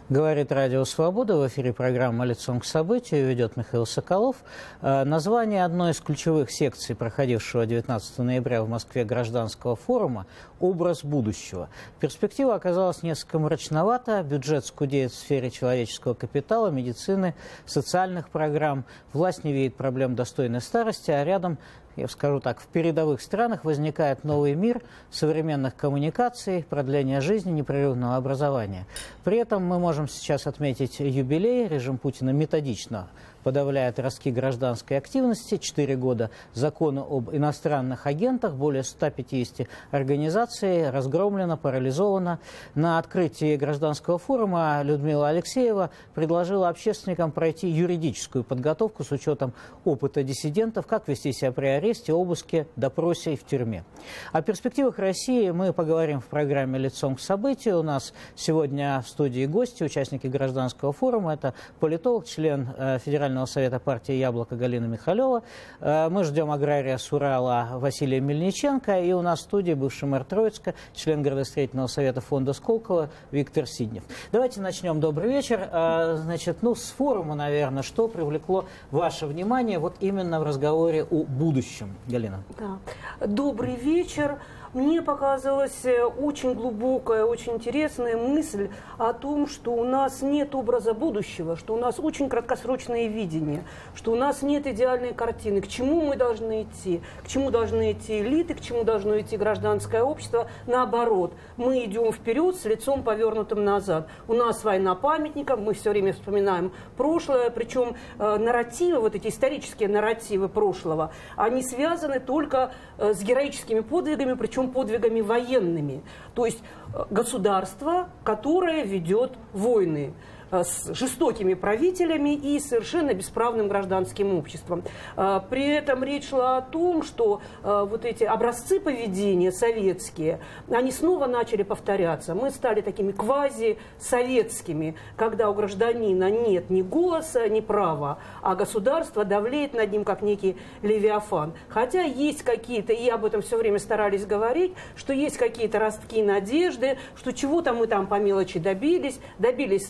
Говорит Радио Свобода. В эфире программа «Лицом к событию». Ведет Михаил Соколов. Название одной из ключевых секций, проходившего 19 ноября в Москве гражданского форума «Образ будущего». Перспектива оказалась несколько мрачновата. Бюджет скудеет в сфере человеческого капитала, медицины, социальных программ. Власть не видит проблем достойной старости, а рядом, я скажу так, в передовых странах возникает новый мир современных коммуникаций, продления жизни, непрерывного образования. При этом мы можем сейчас отметить юбилей. Режим Путина методично подавляет ростки гражданской активности. 4 года закона об иностранных агентах, более 150 организаций разгромлено, парализовано. На открытии гражданского форума Людмила Алексеева предложила общественникам пройти юридическую подготовку с учетом опыта диссидентов, как вести себя при аресте, обыске, допросе и в тюрьме. О перспективах России мы поговорим в программе «Лицом к событию». У нас сегодня в студии гости, участники гражданского форума. Это политолог, член Федерального совета партии «Яблоко» Галина Михалева. Мы ждем агрария с Урала Василия Мельниченко. И у нас в студии бывший мэр Троицка, член градостроительного совета фонда Сколково Виктор Сиднев. Давайте начнем. Добрый вечер. Значит, с форума, наверное, что привлекло ваше внимание вот именно в разговоре о будущем? Галина. Да. Добрый вечер. Мне показалась очень глубокая, очень интересная мысль о том, что у нас нет образа будущего, что у нас очень краткосрочное видение, что у нас нет идеальной картины, к чему мы должны идти, к чему должны идти элиты, к чему должно идти гражданское общество. Наоборот, мы идем вперед с лицом повернутым назад. У нас война памятников, мы все время вспоминаем прошлое, причем нарративы, вот эти исторические нарративы прошлого, они связаны только с героическими подвигами, причем подвигами военными. То есть государство, которое ведет войны с жестокими правителями и совершенно бесправным гражданским обществом. При этом речь шла о том, что вот эти образцы поведения советские, они снова начали повторяться. Мы стали такими квазисоветскими, когда у гражданина нет ни голоса, ни права, а государство давлеет над ним, как некий левиафан. Хотя есть какие-то, и об этом все время старались говорить, что есть какие-то ростки надежды, что чего-то мы там по мелочи добились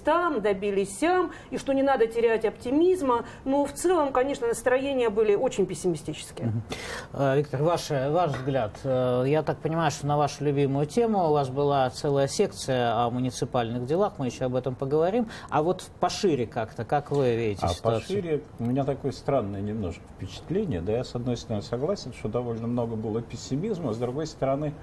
там, добились сям, и что не надо терять оптимизма. Но в целом, конечно, настроения были очень пессимистические. Виктор, ваш взгляд. Я так понимаю, что на вашу любимую тему у вас была целая секция о муниципальных делах, мы еще об этом поговорим. А вот пошире как-то, как вы видите ситуацию? Пошире у меня такое странное немножко впечатление. Да, я с одной стороны согласен, что довольно много было пессимизма, с другой стороны,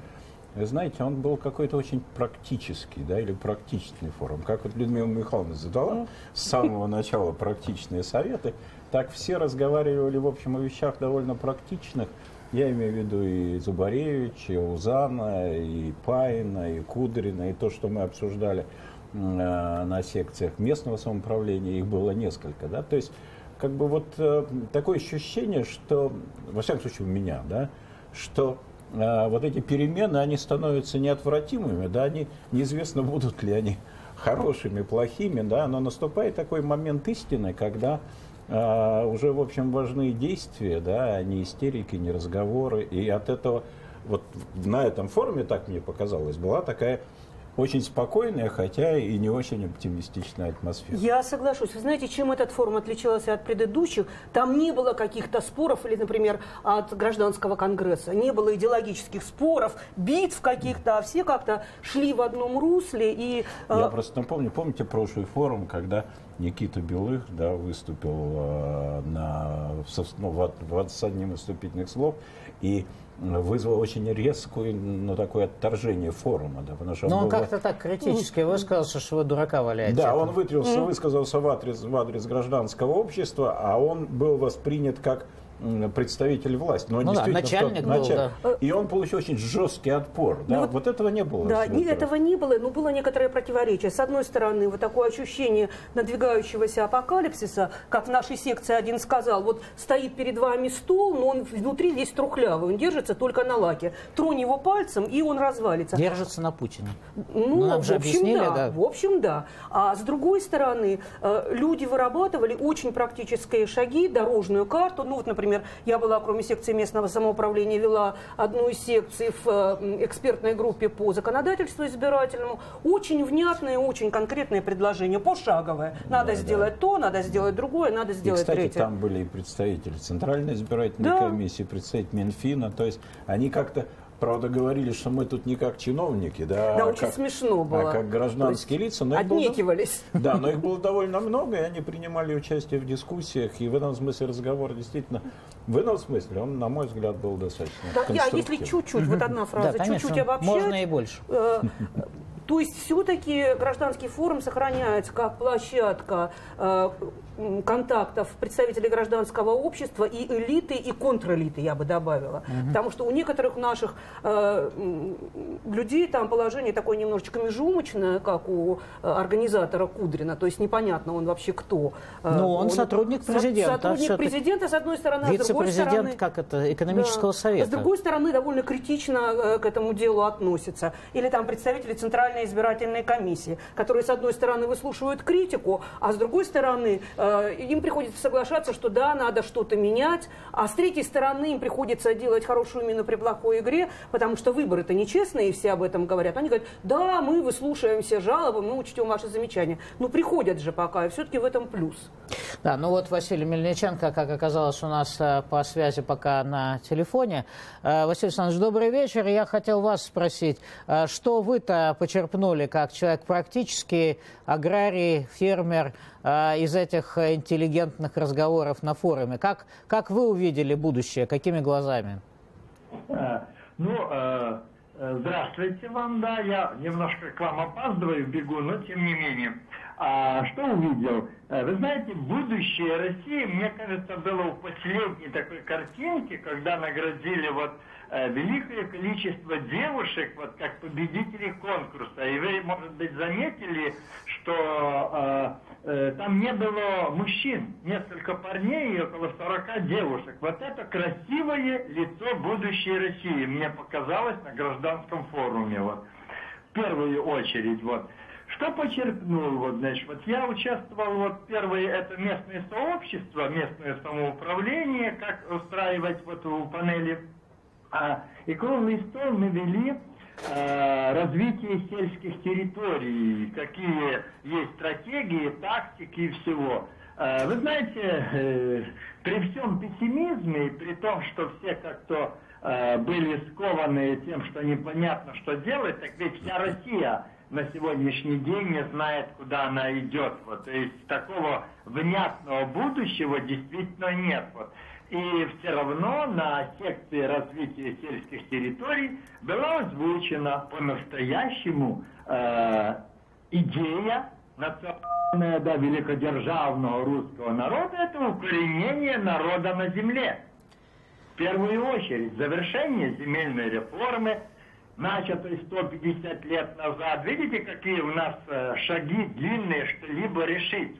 вы знаете, он был какой-то очень практический, да, или практичный форум. Как вот Людмила Михайловна задала с самого начала практичные советы, так все разговаривали, в общем, о вещах довольно практичных. Я имею в виду и Зубаревича, и Узана, и Паина, и Кудрина, и то, что мы обсуждали на секциях местного самоуправления, их было несколько, да. То есть, как бы вот такое ощущение, что, во всяком случае у меня, да, что вот эти перемены, они становятся неотвратимыми, да, они, неизвестно, будут ли они хорошими, плохими, да, но наступает такой момент истины, когда уже, в общем, важны действия, да, а не истерики, не разговоры, и от этого, вот на этом форуме, так мне показалось, была такая очень спокойная, хотя и не очень оптимистичная атмосфера. Я соглашусь. Вы знаете, чем этот форум отличался от предыдущих? Там не было каких-то споров, или, например, от гражданского конгресса. Не было идеологических споров, битв каких-то, а все как-то шли в одном русле. И, я просто напомню, помните прошлый форум, когда Никита Белых, да, выступил с одним из вступительных слов и вызвал очень резкое, такое отторжение форума. Да, потому что он как-то так критически высказался, что вы дурака валяете. Да, он высказался в адрес гражданского общества, а он был воспринят как представитель власти. Но начальник был, да. И он получил очень жесткий отпор. Да? Вот этого не было. Да, этого не было, но было некоторое противоречие. С одной стороны, вот такое ощущение надвигающегося апокалипсиса, как в нашей секции один сказал, вот стоит перед вами стол, но он внутри весь трухлявый, он держится только на лаке. Тронь его пальцем, и он развалится. Держится на Путине. Нам же объяснили, да. В общем, да. А с другой стороны, люди вырабатывали очень практические шаги, дорожную карту, вот, например, например, я была, кроме секции местного самоуправления, вела одну из секций в экспертной группе по законодательству избирательному. Очень внятное, очень конкретное предложение, пошаговое. Надо сделать то, надо сделать другое, надо сделать третье. Кстати, там были и представители Центральной избирательной комиссии, представители Минфина. То есть они как-то, правда, говорили, что мы тут не как чиновники, да, очень смешно было. А как гражданские лица. Но отнекивались. Да, но их было довольно много, и они принимали участие в дискуссиях. И в этом смысле разговор действительно, в этом смысле он, на мой взгляд, был достаточно конструктивным. Если чуть-чуть, вот одна фраза, чуть-чуть обобщать. Можно и больше. То есть все-таки гражданский форум сохраняется как площадка контактов представителей гражданского общества и элиты, и контрэлиты, я бы добавила. Потому что у некоторых наших людей там положение такое немножечко межумочное, как у организатора Кудрина, то есть непонятно он вообще кто. Ну, он сотрудник президента. Сотрудник президента, с одной стороны, а с другой стороны... Вице-президент, как это, экономического совета. С другой стороны, довольно критично к этому делу относится. Или там представители Центральной избирательной комиссии, которые, с одной стороны, выслушивают критику, а с другой стороны, им приходится соглашаться, что да, надо что-то менять, а с третьей стороны им приходится делать хорошую мину при плохой игре, потому что выборы-то нечестные, и все об этом говорят. Они говорят, да, мы выслушаем все жалобы, мы учтем ваши замечания. Ну, приходят же пока, и все-таки в этом плюс. Да, ну вот Василий Мельниченко, как оказалось, у нас по связи пока на телефоне. Василий Александрович, добрый вечер. Я хотел вас спросить, что вы-то почерпнули как человек практически, аграрий, фермер, из этих интеллигентных разговоров на форуме? Как вы увидели будущее? Какими глазами? Здравствуйте вам, да, я немножко к вам опаздываю, бегу, но тем не менее. Что увидел? Вы знаете, будущее России, мне кажется, было у последней такой картинки, когда наградили великое количество девушек как победителей конкурса. И вы, может быть, заметили, что там не было мужчин, несколько парней и около 40 девушек. Вот это красивое лицо будущей России, мне показалось на гражданском форуме. В первую очередь. Что почерпнул? Я участвовал, первое, это местное сообщество, местное самоуправление, как устраивать у панели. И круглый стол мы вели развитие сельских территорий, какие есть стратегии, тактики и всего. Вы знаете, при всем пессимизме, при том, что все как-то были скованы тем, что непонятно, что делать, так ведь вся Россия на сегодняшний день не знает, куда она идет. То есть такого внятного будущего действительно нет. И все равно на секции развития сельских территорий была озвучена по-настоящему идея национальная, великодержавного русского народа, это укоренение народа на земле. В первую очередь, завершение земельной реформы, начатой 150 лет назад. Видите, какие у нас шаги длинные, что-либо решить.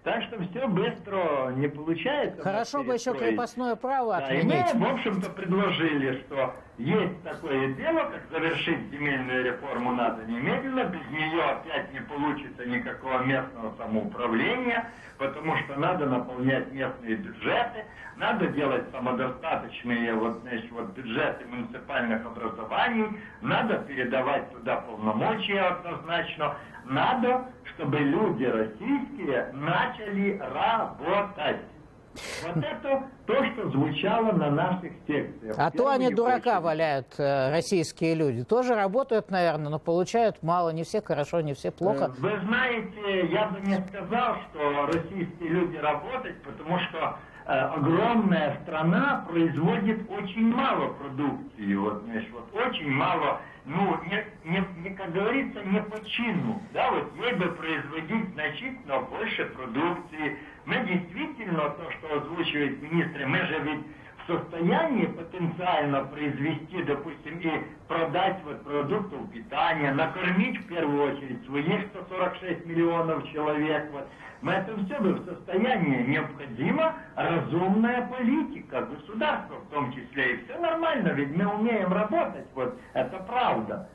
Так что все быстро не получается. Хорошо бы еще крепостное право отменить. И мы, в общем-то, предложили, что есть такое дело, как завершить земельную реформу надо немедленно, без нее опять не получится никакого местного самоуправления, потому что надо наполнять местные бюджеты, надо делать самодостаточные бюджеты муниципальных образований, надо передавать туда полномочия однозначно, надо, чтобы люди российские начали работать. Это то, что звучало на наших секциях. А то они дурака валяют, российские люди. Тоже работают, наверное, но получают мало. Не все хорошо, не все плохо. Вы знаете, я бы не сказал, что российские люди работают, потому что огромная страна производит очень мало продукции. Очень мало, как говорится, не по чину. Ей бы производить значительно больше продукции. Мы действительно, то, что озвучивают министры, мы же ведь в состоянии потенциально произвести, допустим, и продать продуктов питания, накормить в первую очередь своих 146 миллионов человек. Мы это все бы в состоянии. Необходима разумная политика, государства в том числе. И все нормально, ведь мы умеем работать. Это правда.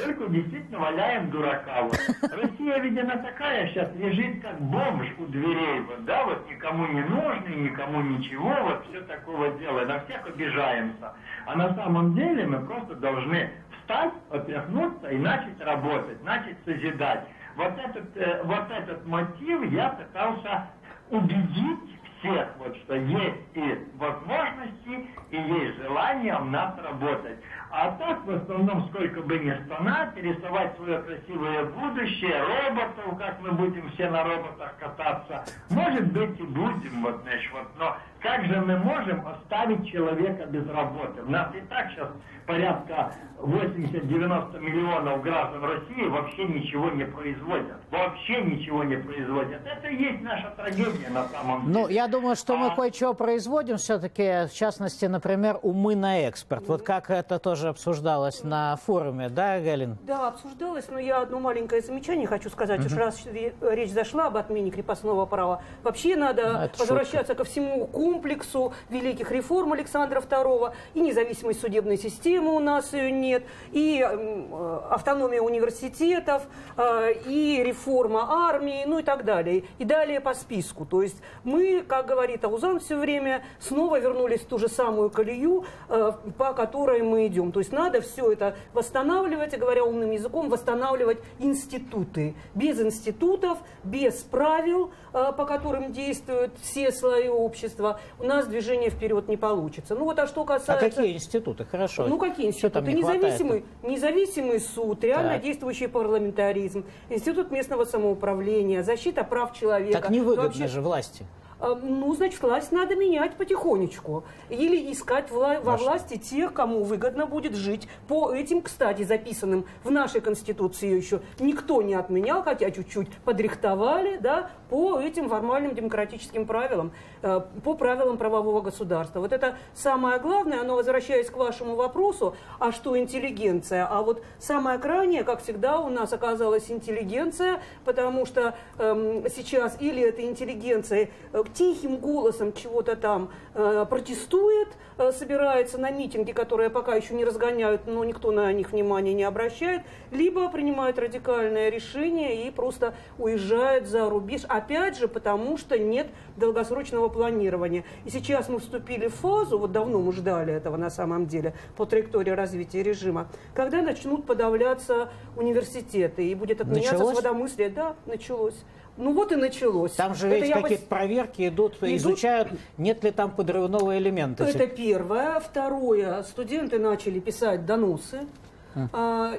Только действительно валяем дурака. Вот. Россия, ведь она такая сейчас лежит как бомж у дверей. Вот, да, вот никому не нужный, никому ничего, вот все такого дела. На всех обижаемся. А на самом деле мы просто должны встать, отряхнуться и начать работать, начать созидать. Вот этот мотив я пытался убедить всех, вот, что есть и возможности, и есть желание у нас работать. А так, в основном, сколько бы ни стонать, рисовать свое красивое будущее, роботов, как мы будем все на роботах кататься, может быть и будем, вот, знаешь, вот, но как же мы можем оставить человека без работы? У нас и так сейчас порядка 80-90 миллионов граждан России вообще ничего не производят. Вообще ничего не производят. Это и есть наша трагедия на самом деле. Ну, я думаю, что мы кое-что производим все-таки, в частности, например, умы на экспорт. Вот как это тоже обсуждалось на форуме, да, Галин? Да, обсуждалось, но я одно маленькое замечание хочу сказать. Уж раз речь зашла об отмене крепостного права, вообще надо возвращаться ко всему комплексу великих реформ Александра II, и независимой судебной системы у нас ее нет, и автономия университетов, и реформа армии, ну и так далее. И далее по списку. То есть мы, как говорит Аузан все время, снова вернулись в ту же самую колею, по которой мы идем. То есть надо все это восстанавливать, говоря умным языком, восстанавливать институты. Без институтов, без правил, по которым действуют все слои общества, у нас движение вперед не получится. Ну вот, а что касается... А какие институты? Хорошо. Ну какие институты? Независимый суд, реально действующий парламентаризм, институт местного самоуправления, защита прав человека. Так невыгодно же власти. Ну, значит, власть надо менять потихонечку. Или искать во власти тех, кому выгодно будет жить по этим, кстати, записанным в нашей Конституции еще никто не отменял, хотя чуть-чуть подрихтовали, да, по этим формальным демократическим правилам, по правилам правового государства. Вот это самое главное, но возвращаясь к вашему вопросу, а что интеллигенция? А вот самое крайнее, как всегда, у нас оказалась интеллигенция, потому что сейчас или это интеллигенция тихим голосом чего-то там протестует, собирается на митинги, которые пока еще не разгоняют, но никто на них внимания не обращает, либо принимает радикальное решение и просто уезжает за рубеж, опять же, потому что нет долгосрочного планирования. И сейчас мы вступили в фазу, вот давно мы ждали этого на самом деле, по траектории развития режима, когда начнут подавляться университеты и будет отменяться свободомыслие. Да, началось. Ну вот и началось. Там же ведь какие-то проверки идут, изучают, нет ли там подрывного элемента. Это первое. Второе. Студенты начали писать доносы.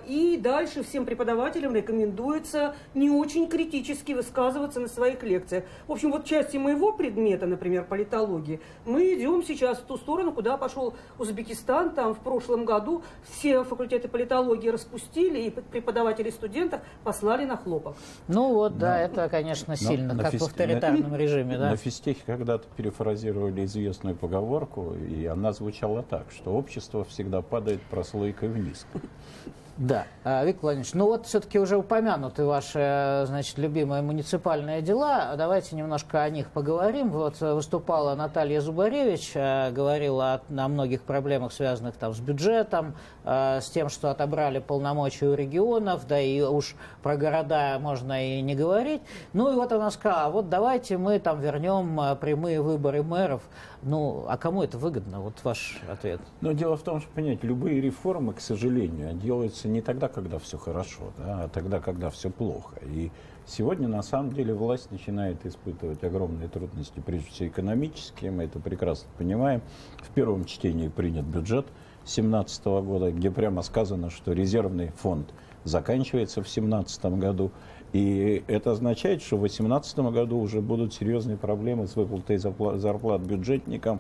И дальше всем преподавателям рекомендуется не очень критически высказываться на своих лекциях. В общем, вот в части моего предмета, например, политологии, мы идем сейчас в ту сторону, куда пошел Узбекистан. Там в прошлом году все факультеты политологии распустили, и преподавателей студентов послали на хлопок. Ну вот, да, это, конечно, сильно, как в авторитарном режиме. Да? На физтехе когда-то перефразировали известную поговорку, и она звучала так, что общество всегда падает прослойкой вниз. Да, Виктор Владимирович, ну вот все-таки уже упомянуты ваши, значит, любимые муниципальные дела. Давайте немножко о них поговорим. Вот выступала Наталья Зубаревич, говорила о многих проблемах, связанных там с бюджетом, с тем, что отобрали полномочия у регионов, да и уж про города можно и не говорить. Ну и вот она сказала, вот давайте мы там вернем прямые выборы мэров. Ну, а кому это выгодно? Вот ваш ответ. Но дело в том, что, понимаете, любые реформы, к сожалению, делаются не тогда, когда все хорошо, да, а тогда, когда все плохо. И сегодня, на самом деле, власть начинает испытывать огромные трудности, прежде всего экономические, мы это прекрасно понимаем. В первом чтении принят бюджет 2017 года, где прямо сказано, что резервный фонд заканчивается в 2017 году. И это означает, что в 2018 году уже будут серьезные проблемы с выплатой зарплат бюджетникам,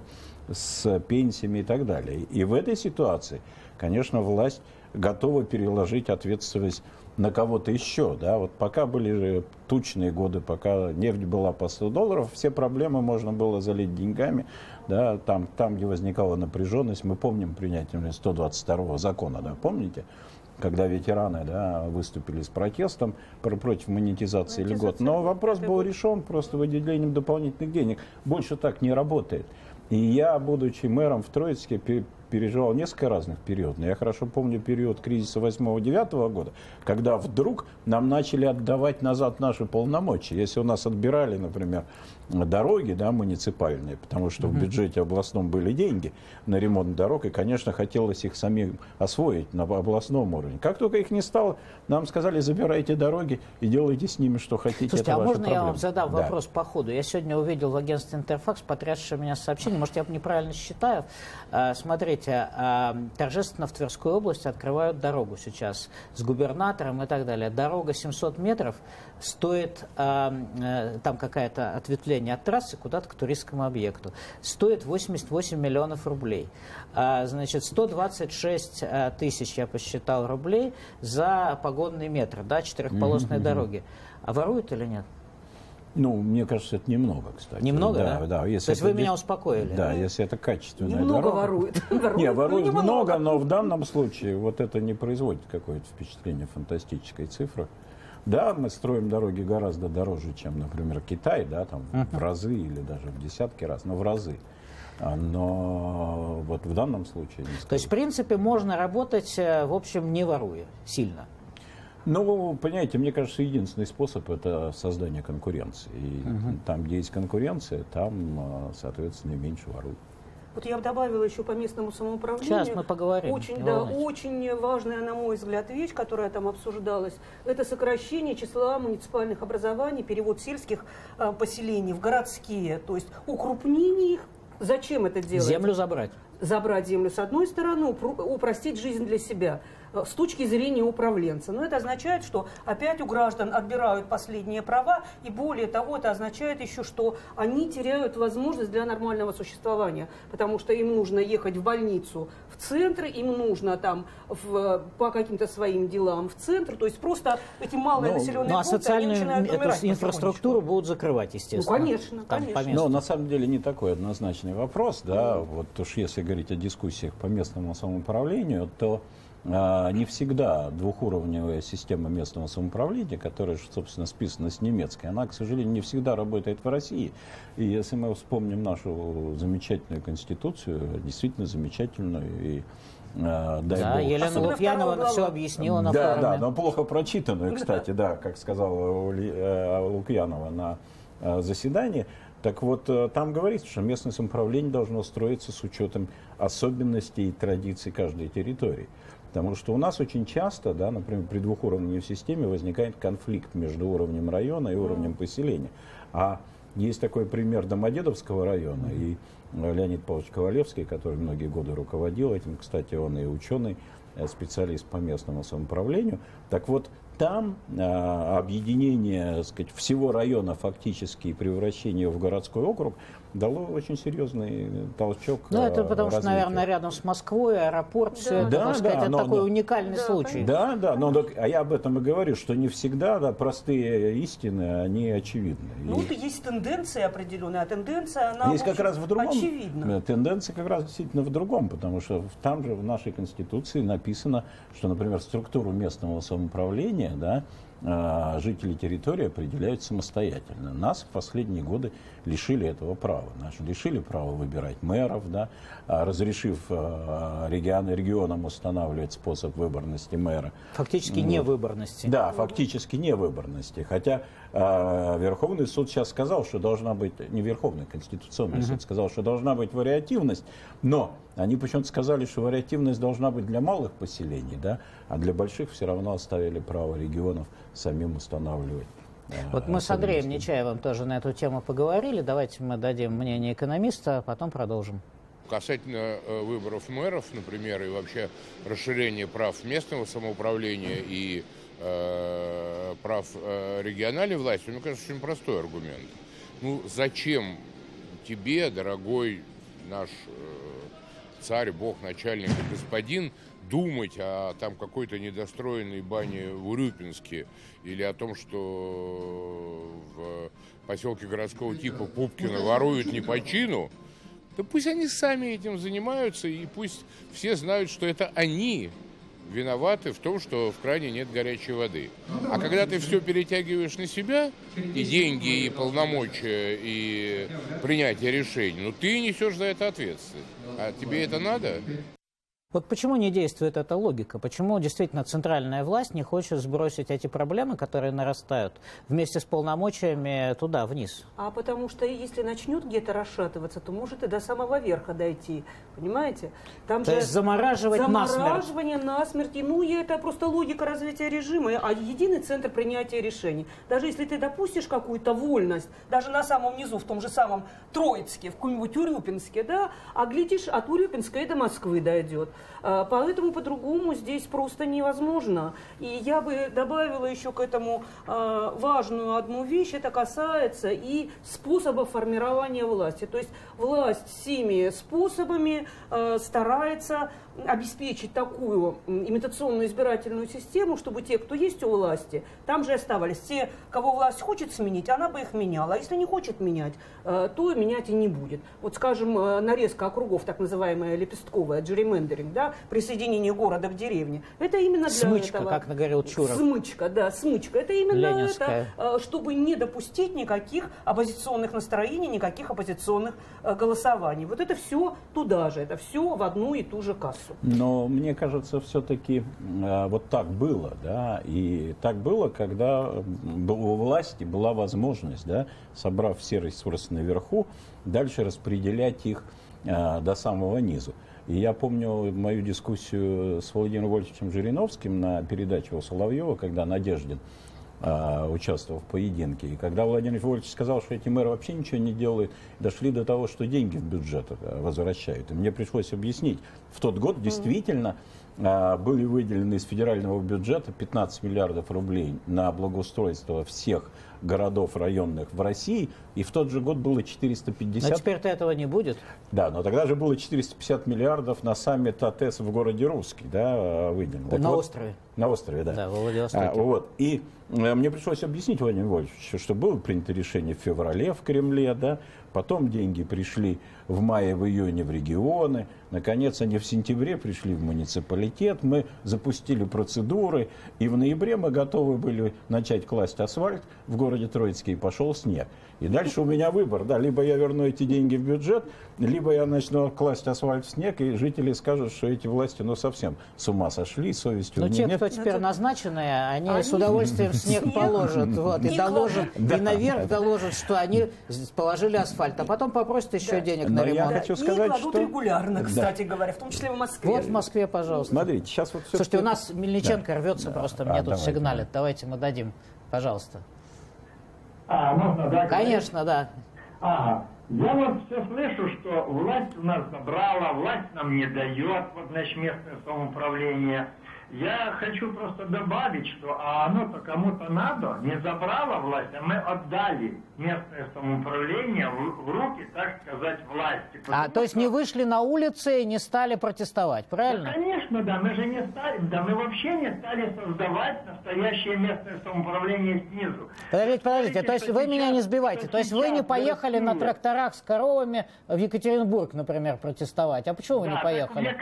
с пенсиями и так далее. И в этой ситуации, конечно, власть готова переложить ответственность на кого-то еще. Да? Вот пока были тучные годы, пока нефть была по $100, все проблемы можно было залить деньгами. Да? Там, где возникала напряженность, мы помним принятие 122-го закона, да? Помните? Когда ветераны, да, выступили с протестом против монетизации льгот. Но вопрос был решен просто выделением дополнительных денег. Больше так не работает. И я, будучи мэром в Троицке, переживал несколько разных периодов. Я хорошо помню период кризиса 8-9 года, когда вдруг нам начали отдавать назад наши полномочия. Если у нас отбирали, например, дороги, да, муниципальные, потому что в бюджете областном были деньги на ремонт дорог, и, конечно, хотелось их самим освоить на областном уровне. Как только их не стало, нам сказали: забирайте дороги и делайте с ними что хотите. Слушайте, это а можно проблема. я вам задам вопрос по ходу? Я сегодня увидел в агентстве «Интерфакс» потрясшее меня сообщение, может, я неправильно считаю. Смотрите, торжественно в Тверской области открывают дорогу сейчас с губернатором и так далее. Дорога 700 метров стоит, там какое-то ответвление от трассы куда-то к туристскому объекту, стоит 88 миллионов рублей. Значит, 126 тысяч, я посчитал, рублей за погодный метр, да, четырехполосной дороги. А воруют или нет? Ну, мне кажется, это немного, кстати. Немного, да? Да. Если то есть вы меня успокоили? Да, если это качественная Немного дорога. воруют. Не, воруют много, но в данном случае вот это не производит какое-то впечатление фантастической цифры. Да, мы строим дороги гораздо дороже, чем, например, Китай, да, там в разы или даже в десятки раз, но в разы. Но вот в данном случае не скажу. То есть, в принципе, можно работать, в общем, не воруя сильно? Ну, понимаете, мне кажется, единственный способ – это создание конкуренции. И там, где есть конкуренция, там, соответственно, меньше воруют. Вот я бы добавила еще по местному самоуправлению. Сейчас мы поговорим. Очень важная, на мой взгляд, вещь, которая там обсуждалась, это сокращение числа муниципальных образований, перевод сельских поселений в городские, то есть укрупнение их. Зачем это делать? Землю забрать. Забрать землю с одной стороны, упростить жизнь для себя с точки зрения управленца. Но это означает, что опять у граждан отбирают последние права, и более того, это означает еще, что они теряют возможность для нормального существования, потому что им нужно ехать в больницу в центр, им нужно там по каким-то своим делам в центр, то есть просто эти малые населенные пункты, социальную они начинают инфраструктуру будут закрывать, естественно. Ну, конечно, конечно. Но на самом деле не такой однозначный вопрос, да, вот уж если говорить о дискуссиях по местному самоуправлению, то не всегда двухуровневая система местного самоуправления, которая, собственно, списана с немецкой, она, к сожалению, не всегда работает в России. И если мы вспомним нашу замечательную конституцию, действительно замечательную, и дай бог. Елена Лукьянова все объяснила на форуме. Да, но плохо прочитанную, кстати, да, как сказала Лукьянова на заседании. Так вот, там говорится, что местное самоуправление должно строиться с учетом особенностей и традиций каждой территории. Потому что у нас очень часто, да, например, при двухуровневой системе возникает конфликт между уровнем района и уровнем поселения. А есть такой пример Домодедовского района, и Леонид Павлович Ковалевский, который многие годы руководил этим, кстати, он и ученый, специалист по местному самоуправлению. Так вот, там объединение, так сказать, всего района фактически и превращение в городской округ дало очень серьезный толчок. Ну, это потому что, наверное, рядом с Москвой, аэропорт, все это, так сказать, это такой уникальный случай. Да, а я об этом и говорю, что не всегда простые истины, они очевидны. Ну, это есть тенденция определенная, а тенденция, она есть как раз в другом, очевидна. Тенденция как раз действительно в другом, потому что там же в нашей Конституции написано, что, например, структуру местного самоуправления, да, жители территории определяют самостоятельно. Нас в последние годы лишили этого права. Нас лишили права выбирать мэров, да, разрешив регионам устанавливать способ выборности мэра. Фактически невыборности. Да, фактически невыборности. Хотя Верховный суд сейчас сказал, что должна быть, не Верховный, Конституционный суд сказал, что должна быть вариативность, но они почему-то сказали, что вариативность должна быть для малых поселений, да, а для больших все равно оставили право регионов самим устанавливать. Вот мы с Андреем Нечаевым тоже на эту тему поговорили. Давайте мы дадим мнение экономиста, а потом продолжим. Касательно выборов мэров, например, и вообще расширения прав местного самоуправления и прав региональной власти, мне кажется, очень простой аргумент. Ну, зачем тебе, дорогой наш царь, бог, начальник и господин, думать о там какой-то недостроенной бане в Урюпинске или о том, что в поселке городского типа Пупкино воруют не по чину? Да пусть они сами этим занимаются, и пусть все знают, что это они виноваты в том, что в кране нет горячей воды. А когда ты все перетягиваешь на себя, и деньги, и полномочия, и принятие решений, ну ты несешь за это ответственность. А тебе это надо? Вот почему не действует эта логика? Почему действительно центральная власть не хочет сбросить эти проблемы, которые нарастают, вместе с полномочиями туда, вниз? А потому что если начнет где-то расшатываться, то может и до самого верха дойти. Понимаете? Там То есть замораживание насмерть. Ну, и это просто логика развития режима, а единый центр принятия решений. Даже если ты допустишь какую-то вольность, даже на самом низу, в том же самом Троицке, в каком-нибудь Урюпинске, да, а глядишь, от Урюпинска и до Москвы дойдет. Поэтому по-другому здесь просто невозможно. И я бы добавила еще к этому важную одну вещь. Это касается и способов формирования власти. То есть власть всеми способами старается обеспечить такую имитационную избирательную систему, чтобы те, кто есть у власти, там же оставались. Те, кого власть хочет сменить, она бы их меняла. А если не хочет менять, то менять и не будет. Вот, скажем, нарезка округов, так называемая лепестковая, gerrymandering, да, присоединение города к деревне. Это именно для смычка, этого. как говорил Чуров. Смычка, да, смычка. Это именно Ленинская. это, чтобы не допустить никаких оппозиционных настроений, никаких оппозиционных голосований. Вот это все туда же, это все в одну и ту же кассу. Но мне кажется, все-таки вот так было, да, и так было, когда у власти была возможность, да, собрав все ресурсы наверху, дальше распределять их до самого низу. И я помню мою дискуссию с Владимиром Вольфовичем Жириновским на передаче у Соловьева, когда Надеждин участвовал в поединке. И когда Владимир Вольфович сказал, что эти мэры вообще ничего не делают, дошли до того, что деньги в бюджет возвращают. И мне пришлось объяснить. В тот год действительно были выделены из федерального бюджета 15 миллиардов рублей на благоустройство всех городов районных в России, и в тот же год было 450... Но теперь-то этого не будет. Да, но тогда же было 450 миллиардов на саммит АТЭС в городе Русский, да, выделено. На острове. На острове, да. Да, во Владивостоке. Вот. И мне пришлось объяснить Владимиру Вольфовичу, что было принято решение в феврале в Кремле, да, потом деньги пришли в мае, в июне в регионы, наконец они в сентябре пришли в муниципалитет, мы запустили процедуры, и в ноябре мы готовы были начать класть асфальт в городе Троицке, и пошел снег. И дальше у меня выбор, да, либо я верну эти деньги в бюджет, либо я начну класть асфальт в снег, и жители скажут, что эти власти, ну, совсем с ума сошли, совестью у них нет. Но те, кто теперь назначенные, они с удовольствием снег положат, вот, и доложат, и наверх доложат, что они положили асфальт, а потом попросят еще денег на ремонт. Я хочу сказать, и кладут регулярно, кстати говоря, в том числе в Москве. Вот в Москве, пожалуйста. Смотрите, сейчас вот все. Слушайте, у нас Мельниченко рвется просто, мне тут сигналит. Давайте мы дадим, пожалуйста. Можно, да? Конечно, да. Ага. Я вот все слышу, что власть у нас забрала, власть нам не дает, вот, значит, местное самоуправление. Я хочу просто добавить, что оно-то кому-то надо, не забрала власть, а мы отдали местное самоуправление в руки, так сказать, власти. То есть не вышли на улицы и не стали протестовать, правильно? Да, конечно, да, мы же не стали, да, мы вообще не стали создавать настоящее местное самоуправление снизу. Подождите, то есть вы меня не сбивайте, то есть вы не поехали на тракторах с коровами в Екатеринбург, например, протестовать, а почему вы не поехали?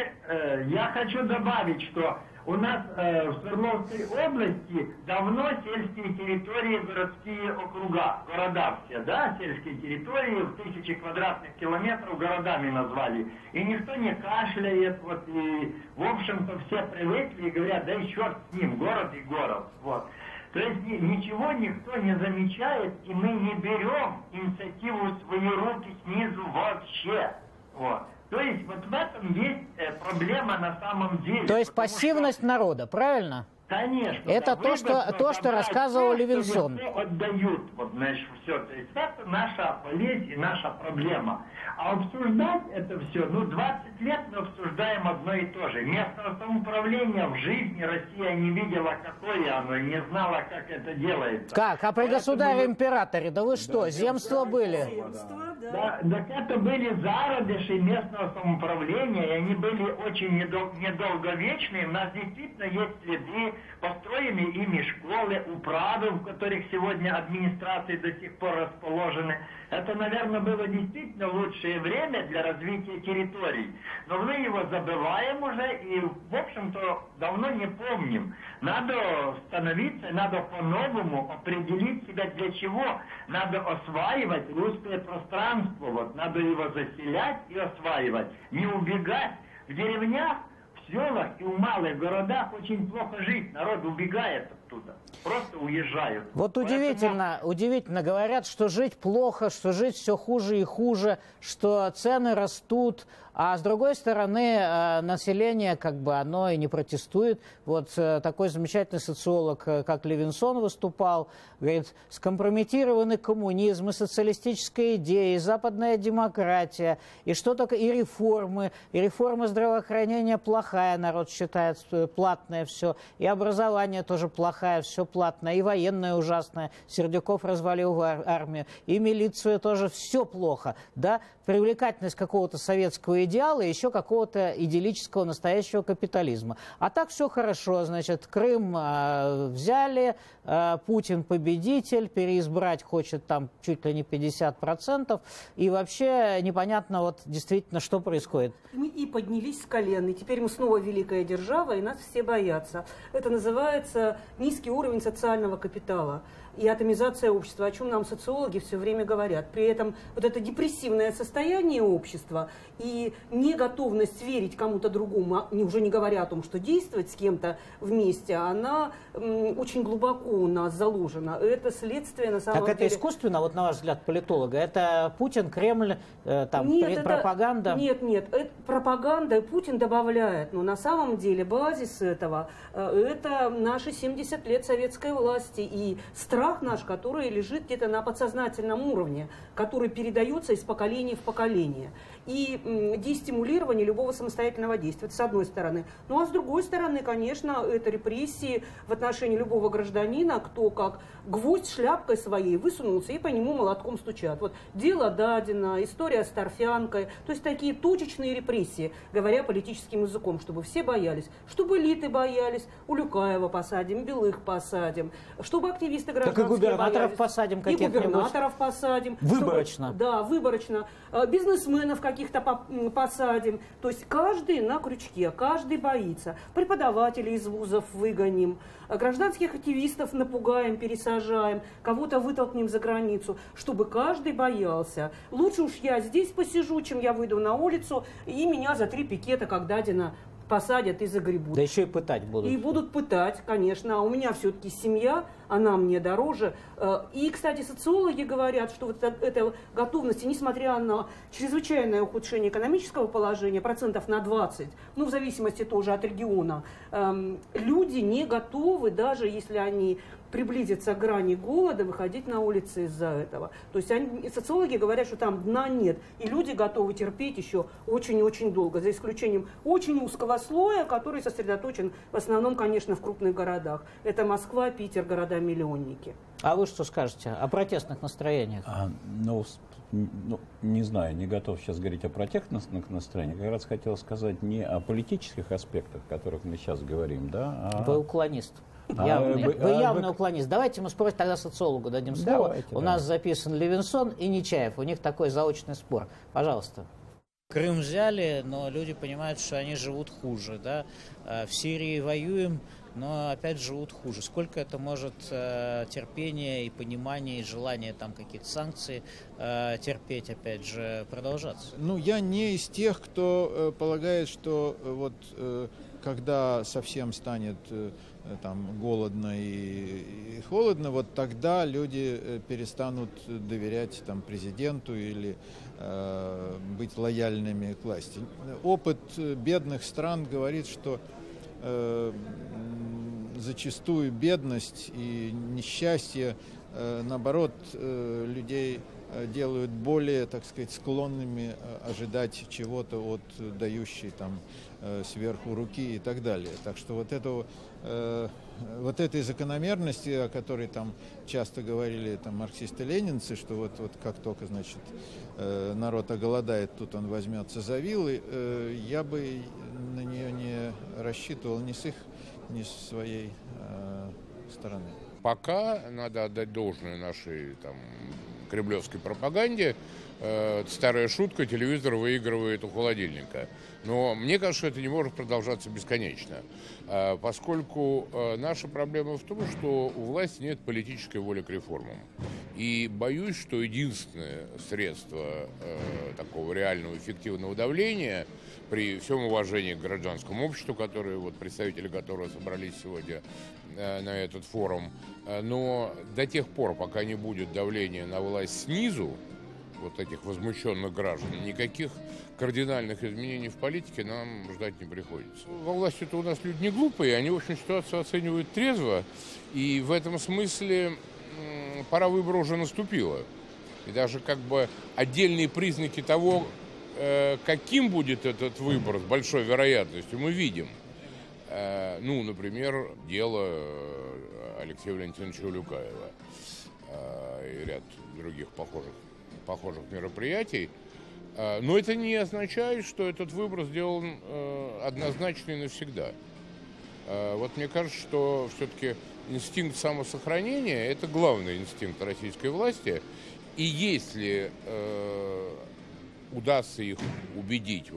Я хочу добавить, что у нас в Свердловской области давно сельские территории, городские округа, города все, да, сельские территории в 1000 квадратных километров городами назвали. И никто не кашляет, вот, и, в общем-то, все привыкли и говорят, да и черт с ним, город и город, вот. То есть ничего никто не замечает, и мы не берем инициативу в свои руки снизу вообще, вот. То есть вот в этом есть проблема на самом деле. То есть пассивность народа, правильно? Конечно. Это да, то, что рассказывал Левинсон. Отдают, вот, значит, все. То есть это наша болезнь и наша проблема. А обсуждать это все, 20 лет мы обсуждаем одно и то же. Местное самоуправление в жизни Россия не видела, какое оно, и не знала, как это делается. Как? А при государе-императоре? Да вы что, земства были? Да, так это были зародыши местного самоуправления, и они были очень недолговечные. У нас действительно есть следы, построены ими школы, управы, в которых сегодня администрации до сих пор расположены. Это, наверное, было действительно лучшее время для развития территорий. Но мы его забываем уже и, в общем-то, давно не помним. Надо становиться, надо по-новому определить себя для чего. Надо осваивать русское пространство. Вот, надо его заселять и осваивать. Не убегать. В деревнях селах и в малых городах очень плохо жить. Народ убегает оттуда. Просто уезжают. Вот удивительно, удивительно говорят, что жить плохо, что жить все хуже и хуже, что цены растут, а с другой стороны население как бы оно и не протестует. Вот такой замечательный социолог, как Левинсон, выступал, говорит, скомпрометированы коммунизм, и социалистическая идея, и западная демократия, и что такое, и реформы здравоохранения плохая, народ считает, платное все, и образование тоже плохое, все платное, и военное ужасное, Сердюков развалил армию, и милицию тоже все плохо, да, привлекательность какого-то советского идеала и еще какого-то идиллического настоящего капитализма. А так все хорошо, значит, Крым взяли, Путин победитель, переизбрать хочет там чуть ли не 50%, и вообще непонятно вот действительно, что происходит. Мы и поднялись с колен, и теперь мы снова великая держава, и нас все боятся. Это называется низкий уровень социального капитала и атомизация общества, о чем нам социологи все время говорят. При этом вот это депрессивное состояние общества и неготовность верить кому-то другому, уже не говоря о том, что действовать с кем-то вместе, она очень глубоко у нас заложена. Это следствие, на самом деле... Так это искусственно, вот на ваш взгляд, политолога? Это Путин, Кремль, там, нет, пропаганда? Нет, это пропаганда, Путин добавляет. Но на самом деле базис этого – это наши 70 лет советской власти и страх наш, который лежит где-то на подсознательном уровне, который передается из поколения в поколение. И дестимулирование любого самостоятельного действия, это с одной стороны. Ну а с другой стороны, конечно, это репрессии в отношении любого гражданина, кто как гвоздь шляпкой своей высунулся и по нему молотком стучат. Вот дело Дадина, история с торфянкой, то есть такие точечные репрессии, говоря политическим языком, чтобы все боялись, чтобы элиты боялись, Улюкаева посадим, Белых посадим, чтобы активисты гражданские так и губернаторов боялись, посадим каких-нибудь. И губернаторов посадим. Выборочно. Чтобы, да, выборочно. Бизнесменов каких-то посадим. То есть каждый на крючке, каждый боится. Преподавателей из вузов выгоним, гражданских активистов напугаем, пересажаем, кого-то вытолкнем за границу, чтобы каждый боялся. Лучше уж я здесь посижу, чем я выйду на улицу, и меня за 3 пикета, как Дадина, посадят и загребут. Да еще и пытать будут. И будут пытать, конечно. А у меня все-таки семья, она мне дороже. И, кстати, социологи говорят, что вот эта готовность, несмотря на чрезвычайное ухудшение экономического положения, процентов на 20, ну, в зависимости тоже от региона, люди не готовы, даже если они приблизиться к грани голода, выходить на улицы из-за этого. То есть социологи говорят, что там дна нет, и люди готовы терпеть еще очень-очень долго, за исключением очень узкого слоя, который сосредоточен в основном, конечно, в крупных городах. Это Москва, Питер, города-миллионники. А вы что скажете о протестных настроениях? Не знаю, не готов сейчас говорить о протестных настроениях. Как раз хотел сказать не о политических аспектах, о которых мы сейчас говорим, да, а... Вы уклонист. Вы явный уклонист. Давайте мы спросим, тогда социологу дадим слово. У нас записан Левинсон и Нечаев. У них такой заочный спор. Пожалуйста. Крым взяли, но люди понимают, что они живут хуже. Да? В Сирии воюем, но опять живут хуже. Сколько это может терпения и понимания, и желания там каких-то санкций терпеть, опять же, продолжаться? Ну, я не из тех, кто полагает, что вот когда совсем станет там голодно и холодно, вот тогда люди перестанут доверять там президенту или быть лояльными к власти. Опыт бедных стран говорит, что зачастую бедность и несчастье, наоборот, людей делают более, так сказать, склонными ожидать чего-то от дающей там сверху руки и так далее. Так что вот этой закономерности, о которой там часто говорили там марксисты-ленинцы, что вот как только, значит, народ оголодает, тут он возьмется за вилы, я бы на нее не рассчитывал ни с их, ни с своей стороны. Пока надо отдать должное нашей там кремлевской пропаганде. Старая шутка: телевизор выигрывает у холодильника. Но мне кажется, что это не может продолжаться бесконечно, поскольку наша проблема в том, что у власти нет политической воли к реформам. И боюсь, что единственное средство такого реального эффективного давления при всем уважении к гражданскому обществу, представители которого собрались сегодня на этот форум. Но до тех пор, пока не будет давления на власть снизу, вот этих возмущенных граждан, никаких кардинальных изменений в политике нам ждать не приходится. Во власти-то у нас люди не глупые, они, в общем, ситуацию оценивают трезво, и в этом смысле пора выбора уже наступила. И даже отдельные признаки того, каким будет этот выбор с большой вероятностью, мы видим. Например, дело Алексея Валентиновича Улюкаева и ряд других похожих мероприятий. Но это не означает, что этот выбор сделан однозначно и навсегда. Мне кажется, что все-таки инстинкт самосохранения – это главный инстинкт российской власти. И если удастся их убедить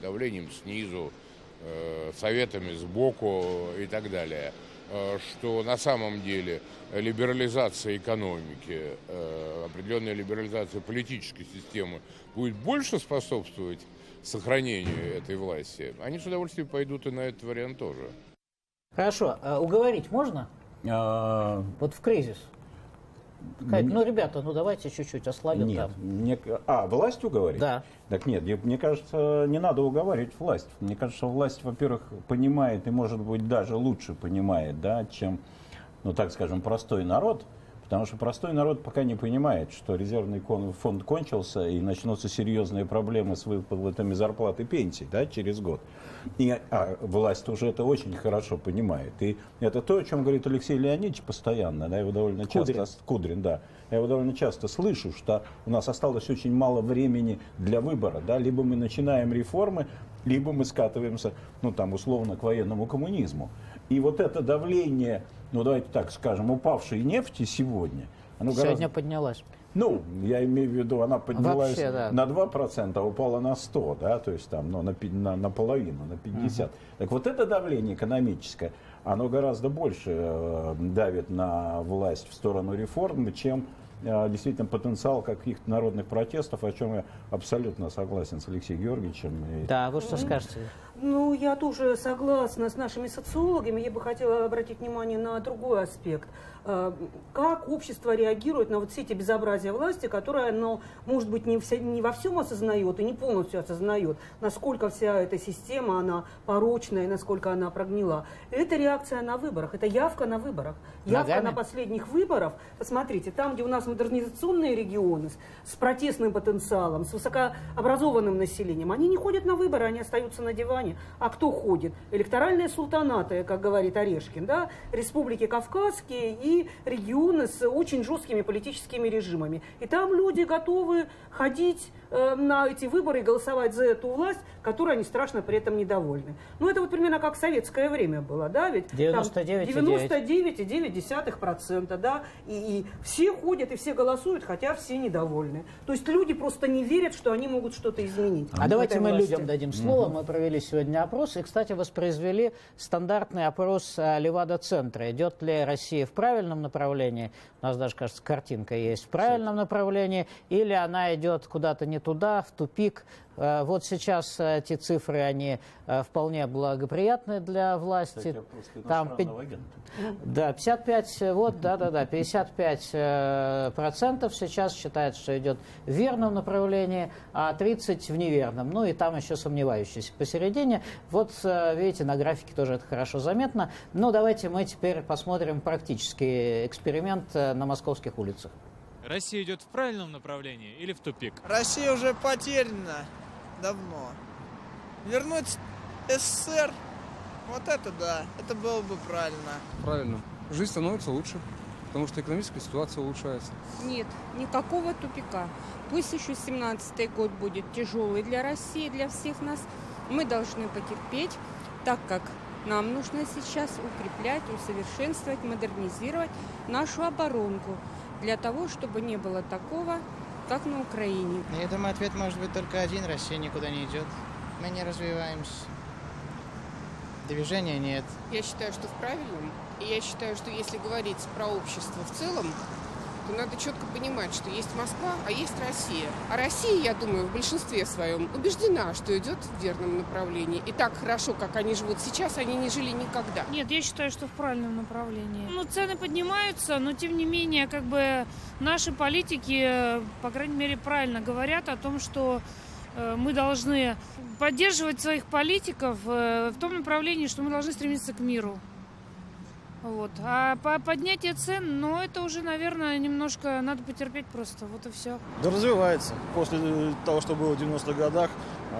давлением снизу, советами сбоку и так далее, что на самом деле либерализация экономики, определенная либерализация политической системы будет больше способствовать сохранению этой власти, они с удовольствием пойдут и на этот вариант тоже. Хорошо. Уговорить можно? В кризис. Сказать, ребята, давайте чуть-чуть ослабим. Нет, власть уговорить? Да. Так нет, мне кажется, не надо уговаривать власть. Мне кажется, власть, во-первых, понимает и, может быть, даже лучше понимает, чем, так скажем, простой народ. Потому что простой народ пока не понимает, что резервный фонд кончился и начнутся серьезные проблемы с выплатами зарплат и пенсий через год. Власть уже это очень хорошо понимает. И это то, о чем говорит Алексей Леонидович постоянно. Его довольно часто, Кудрин, Я его довольно часто слышу, что у нас осталось очень мало времени для выбора. Либо мы начинаем реформы, либо мы скатываемся, условно, к военному коммунизму. И это давление, давайте так скажем, упавшей нефти сегодня, сегодня поднялась. Я имею в виду, она поднялась вообще, на 2%, а упала на 100%, то есть на половину, на 50%. Так это давление экономическое, оно гораздо больше давит на власть в сторону реформы, чем действительно потенциал каких-то народных протестов, о чем я абсолютно согласен с Алексеем Георгиевичем. Да, вы что скажете? Я тоже согласна с нашими социологами. Я бы хотела обратить внимание на другой аспект. Как общество реагирует на все эти безобразия власти, которые оно, может быть, не во всем осознает и не полностью осознает, насколько вся эта система, она порочная, и насколько она прогнила. Это реакция на выборах, это явка на выборах. Явка на последних выборах. Посмотрите, там, где у нас модернизационные регионы с протестным потенциалом, с высокообразованным населением, они не ходят на выборы, они остаются на диване. А кто ходит? Электоральные султанаты, как говорит Орешкин, республики Кавказские и регионы с очень жесткими политическими режимами. И там люди готовы ходить на эти выборы и голосовать за эту власть, которой они страшно при этом недовольны. Это примерно как в советское время было, ведь 99,9%, и все ходят, и все голосуют, хотя все недовольны. То есть люди просто не верят, что они могут что-то изменить. Давайте мы людям дадим слово. Мы провели сегодня опрос, и, кстати, воспроизвели стандартный опрос Левада-центра. Идет ли Россия в правильном направлении? У нас даже, кажется, картинка есть. В правильном направлении, или она идет куда-то не туда, в тупик. Сейчас эти цифры, они вполне благоприятны для власти. Там 55, 55% сейчас считают, что идет в верном направлении, а 30% в неверном. И там еще сомневающиеся посередине. Видите, на графике тоже это хорошо заметно. Давайте мы теперь посмотрим практический эксперимент на московских улицах. Россия идет в правильном направлении или в тупик? Россия уже потеряна давно. Вернуть СССР, это было бы правильно. Правильно. Жизнь становится лучше, потому что экономическая ситуация улучшается. Нет, никакого тупика. Пусть еще 17-й год будет тяжелый для России, для всех нас. Мы должны потерпеть, так как нам нужно сейчас укреплять, усовершенствовать, модернизировать нашу оборонку, для того, чтобы не было такого, как на Украине. Я думаю, ответ может быть только один. Россия никуда не идет. Мы не развиваемся. Движения нет. Я считаю, что в правильном. И я считаю, что если говорить про общество в целом, то надо четко понимать, что есть Москва, а есть Россия. А Россия, я думаю, в большинстве своем убеждена, что идет в верном направлении. И так хорошо, как они живут сейчас, они не жили никогда. Нет, я считаю, что в правильном направлении. Ну, цены поднимаются, но тем не менее, как бы наши политики, по крайней мере, правильно говорят о том, что мы должны поддерживать своих политиков в том направлении, что мы должны стремиться к миру. Вот. А по поднятию цен, ну, это уже, наверное, немножко надо потерпеть просто. Вот и все. Да развивается. После того, что было в 90-х годах,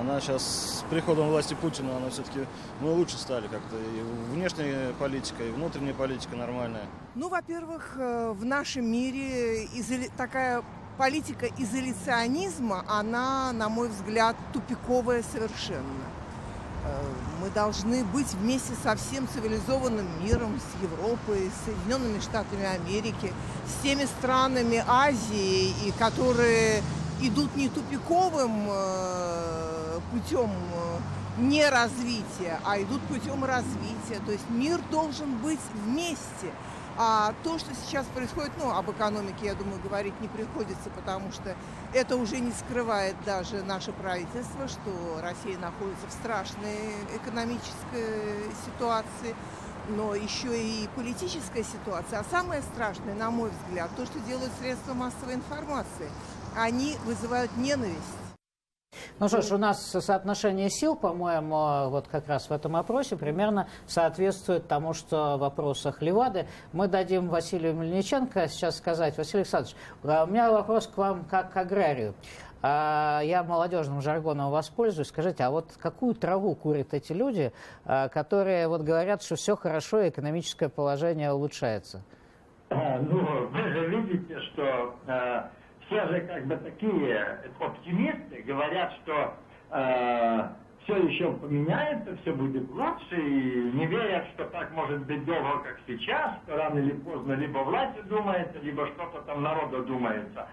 она сейчас с приходом власти Путина, она все-таки, мы лучше стали как-то. И внешняя политика, и внутренняя политика нормальная. Ну, во-первых, в нашем мире такая политика изоляционизма, она, на мой взгляд, тупиковая совершенно. Мы должны быть вместе со всем цивилизованным миром, с Европой, с Соединенными Штатами Америки, с теми странами Азии, и которые идут не тупиковым путем неразвития, а идут путем развития. То есть мир должен быть вместе. А то, что сейчас происходит, ну, об экономике, я думаю, говорить не приходится, потому что это уже не скрывает даже наше правительство, что Россия находится в страшной экономической ситуации, но еще и политическая ситуация. А самое страшное, на мой взгляд, то, что делают средства массовой информации. Они вызывают ненависть. Ну что ж, у нас соотношение сил, по-моему, вот как раз в этом опросе примерно соответствует тому, что в вопросах Левады. Мы дадим Василию Мельниченко сейчас сказать. Василий Александрович, у меня вопрос к вам как к аграрию. Я молодежным жаргоном воспользуюсь. Скажите, а вот какую траву курят эти люди, которые вот говорят, что все хорошо, и экономическое положение улучшается? Ну, вы же видите, что все же как бы такие оптимисты говорят, что все еще поменяется, все будет лучше, и не верят, что так может быть долго, как сейчас, что рано или поздно либо власть думается, либо что-то там народу думается.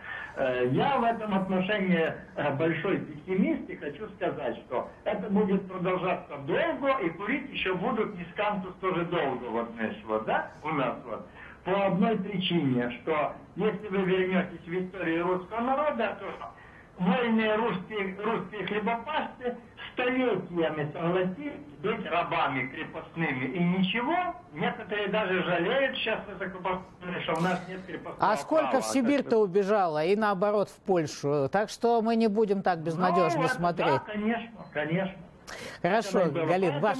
Я в этом отношении большой пессимист и хочу сказать, что это будет продолжаться долго, и курить еще будут нискантус тоже долго, вот, значит, вот, да, у нас вот. По одной причине, что если вы вернетесь в историю русского народа, то вольные русские хлебопашцы столетиями согласились быть рабами крепостными. И ничего, некоторые даже жалеют сейчас высокопоставленные, что у нас нет крепостного права. А сколько в Сибирь-то убежало, и наоборот в Польшу? Так что мы не будем так безнадежно смотреть. Да, конечно, конечно. Хорошо, Галин, ваш...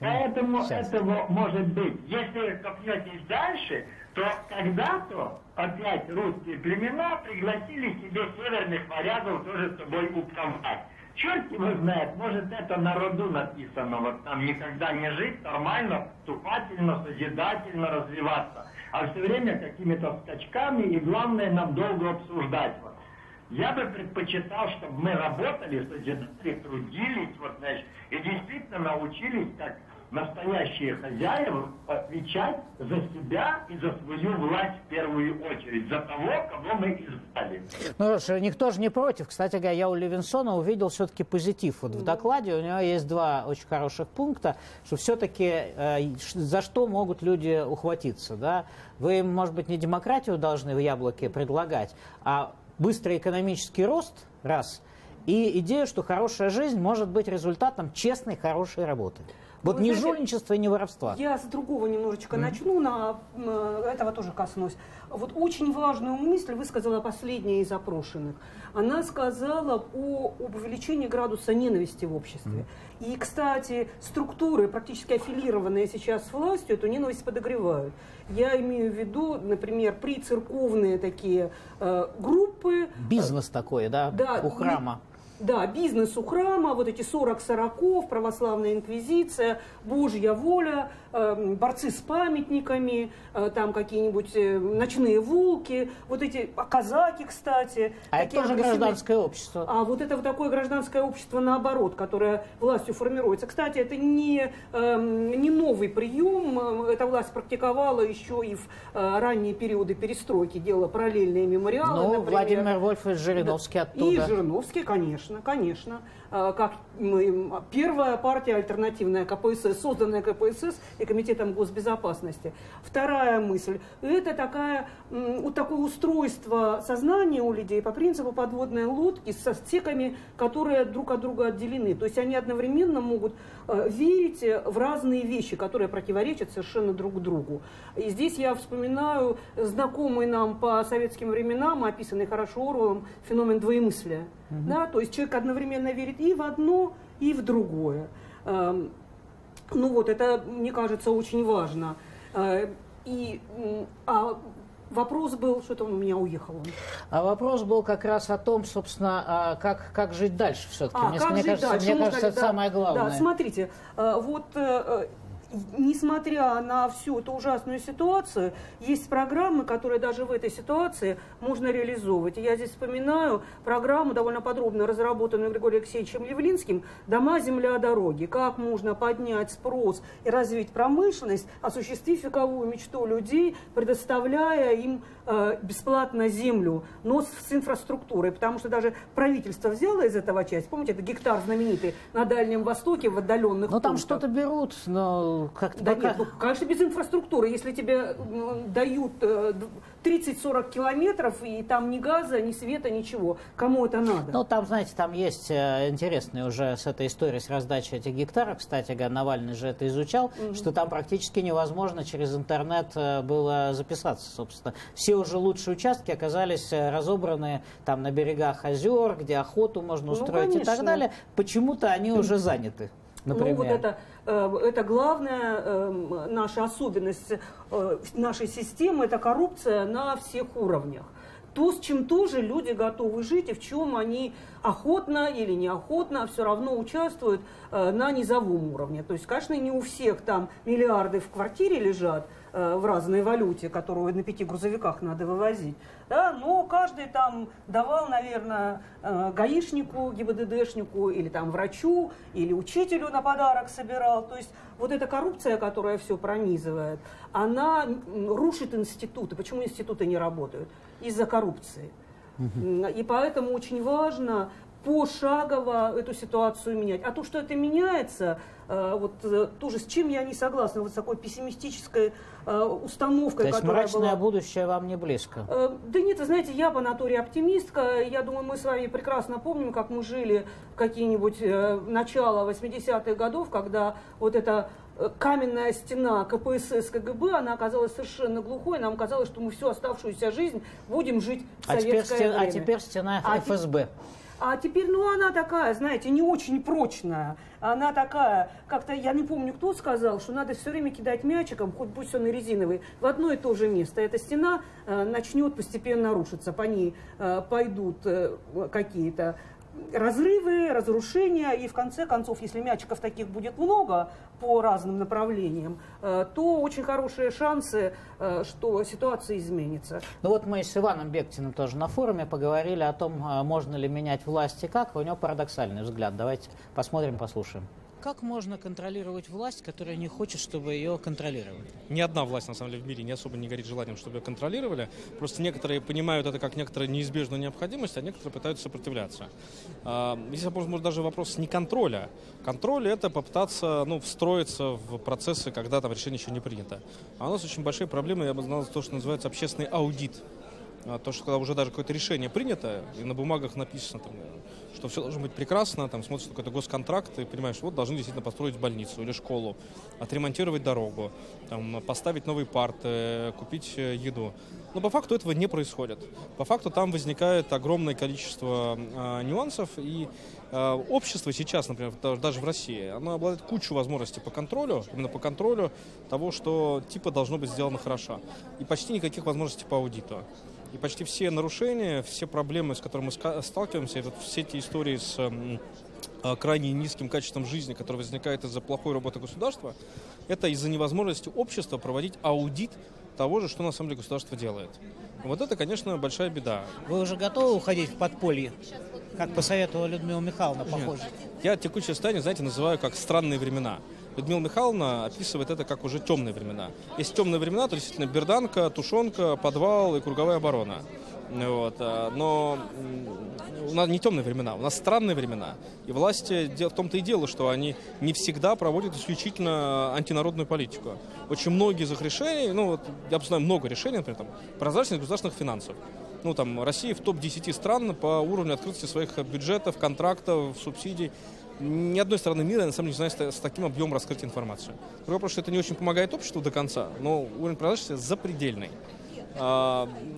Поэтому этого может быть. Если копнетесь дальше, то когда-то опять русские племена пригласили себе северных варягов тоже с собой управлять. Черт его знает, может это на роду написано, вот там никогда не жить, нормально, вступательно, созидательно развиваться, а все время какими-то скачками, и главное нам долго обсуждать. Вот. Я бы предпочитал, чтобы мы работали, созидатели, трудились, вот, знаешь, и действительно научились, как настоящие хозяева, отвечать за себя и за свою власть в первую очередь, за того, кого мы избрали. Ну что ж, никто же не против. Кстати говоря, я у Левинсона увидел все-таки позитив. Вот в докладе у него есть два очень хороших пункта, что все-таки за что могут люди ухватиться. Да? Вы им, может быть, не демократию должны в яблоке предлагать, а быстрый экономический рост, раз, и идею, что хорошая жизнь может быть результатом честной, хорошей работы. Вот не жульничество и не воровства. Я с другого немножечко начну, этого тоже коснусь. Вот очень важную мысль высказала последняя из опрошенных. Она сказала об увеличении градуса ненависти в обществе. И, кстати, структуры, практически аффилированные сейчас с властью, эту ненависть подогревают. Я имею в виду, например, прицерковные такие группы. Бизнес такой, да, у храма. Да, бизнес у храма, вот эти 40 сороков, православная инквизиция, Божья воля, борцы с памятниками, там какие-нибудь ночные волки, вот эти казаки, кстати. А это тоже гражданское общество. А вот это вот такое гражданское общество наоборот, которое властью формируется. Кстати, это не новый прием, эта власть практиковала еще и в ранние периоды перестройки, делала параллельные мемориалы. Ну, например. Владимир Вольфович Жириновский оттуда. И Жириновский, конечно. Как первая партия альтернативная КПСС, созданная КПСС, и Комитетом госбезопасности. Вторая мысль – это вот такое устройство сознания у людей по принципу подводной лодки с отсеками, которые друг от друга отделены. То есть они одновременно могут верить в разные вещи, которые противоречат совершенно друг другу. И здесь я вспоминаю знакомый нам по советским временам, описанный хорошо Оруэллом, феномен двоемыслия. Да? То есть человек одновременно верит и в одно, и в другое. Ну вот, это, мне кажется, очень важно. Вопрос был, что-то он у меня уехал. А вопрос был как раз о том, собственно, как жить дальше все-таки. Мне кажется, это самое главное. Да, смотрите, вот несмотря на всю эту ужасную ситуацию, есть программы, которые даже в этой ситуации можно реализовывать. И я здесь вспоминаю программу, довольно подробно разработанную Григорием Алексеевичем Явлинским «Дома, земля, дороги». Как можно поднять спрос и развить промышленность, осуществив вековую мечту людей, предоставляя им бесплатно землю, но с инфраструктурой. Потому что даже правительство взяло из этого часть. Помните, это гектар знаменитый на Дальнем Востоке, в отдаленных пунктах. Там что-то берут, но как-то да нет, конечно, без инфраструктуры. Если тебе дают 30-40 километров, и там ни газа, ни света, ничего. Кому это надо? Ну, там, знаете, там есть интересная уже с этой историей с раздачей этих гектаров. Кстати, Навальный же это изучал, что там практически невозможно через интернет было записаться, собственно. Все уже лучшие участки оказались разобраны там на берегах озер, где охоту можно устроить и так далее. Почему-то они уже заняты. Например. Ну, вот это главная наша особенность нашей системы, это коррупция на всех уровнях. То, с чем тоже люди готовы жить и в чем они охотно или неохотно все равно участвуют на низовом уровне. То есть, конечно, не у всех там миллиарды в квартире лежат в разной валюте, которую на 5 грузовиках надо вывозить. Да, но каждый там давал, наверное, гаишнику, ГИБДДшнику или там врачу, или учителю на подарок собирал. То есть вот эта коррупция, которая все пронизывает, она рушит институты. Почему институты не работают? Из-за коррупции. И поэтому очень важно пошагово эту ситуацию менять. А то, что это меняется, вот тоже с чем я не согласна, вот с такой пессимистической установкой, то есть которая мрачное была... будущее вам не близко? Да нет, вы знаете, я по натуре оптимистка. Я думаю, мы с вами прекрасно помним, как мы жили какие-нибудь начало 80-х годов, когда вот эта каменная стена КПСС, КГБ, она оказалась совершенно глухой. Нам казалось, что мы всю оставшуюся жизнь будем жить в советское время. А теперь стена ФСБ. А теперь, ну, она такая, знаете, не очень прочная. Она такая, как-то, я не помню, кто сказал, что надо все время кидать мячиком, хоть пусть он и резиновый, в одно и то же место. Эта стена начнет постепенно рушиться, по ней пойдут какие-то разрывы, разрушения, и в конце концов, если мячиков таких будет много по разным направлениям, то очень хорошие шансы, что ситуация изменится. Ну вот мы с Иваном Бектиным тоже на форуме поговорили о том, можно ли менять власть и как. У него парадоксальный взгляд. Давайте посмотрим, послушаем. Как можно контролировать власть, которая не хочет, чтобы ее контролировали? Ни одна власть, на самом деле, в мире не особо не горит желанием, чтобы ее контролировали. Просто некоторые понимают это как некоторую неизбежную необходимость, а некоторые пытаются сопротивляться. Здесь, может, даже вопрос не контроля. Контроль – это попытаться встроиться в процессы, когда там решение еще не принято. А у нас очень большие проблемы, я бы знал, то, что называется общественный аудит. То, что когда уже даже какое-то решение принято, и на бумагах написано, что все должно быть прекрасно, там смотришь какой-то госконтракт и понимаешь, что вот должны действительно построить больницу или школу, отремонтировать дорогу, там, поставить новые парты, купить еду. Но по факту этого не происходит. По факту там возникает огромное количество нюансов, и общество сейчас, например, даже в России, оно обладает кучей возможностей по контролю, именно по контролю того, что типа должно быть сделано хорошо, и почти никаких возможностей по аудиту. И почти все нарушения, все проблемы, с которыми мы сталкиваемся, и вот все эти истории с крайне низким качеством жизни, которые возникают из-за плохой работы государства, это из-за невозможности общества проводить аудит того же, что на самом деле государство делает. Вот это, конечно, большая беда. Вы уже готовы уходить в подполье, как посоветовала Людмила Михайловна, похоже? Нет. Я текущее состояние, знаете, называю как странные времена. Людмила Михайловна описывает это как уже темные времена. Если темные времена, то действительно берданка, тушенка, подвал и круговая оборона. Вот. Но у нас не темные времена, у нас странные времена. И власти в том-то и дело, что они не всегда проводят исключительно антинародную политику. Очень многие из их решений, ну вот я знаю много решений, например, там, прозрачность государственных финансов. Ну, там, Россия в топ-10 стран по уровню открытости своих бюджетов, контрактов, субсидий. Ни одной страны мира, я на самом деле, не знаю, с таким объемом раскрытия информации. Другой вопрос, что это не очень помогает обществу до конца, но уровень прозрачности запредельный.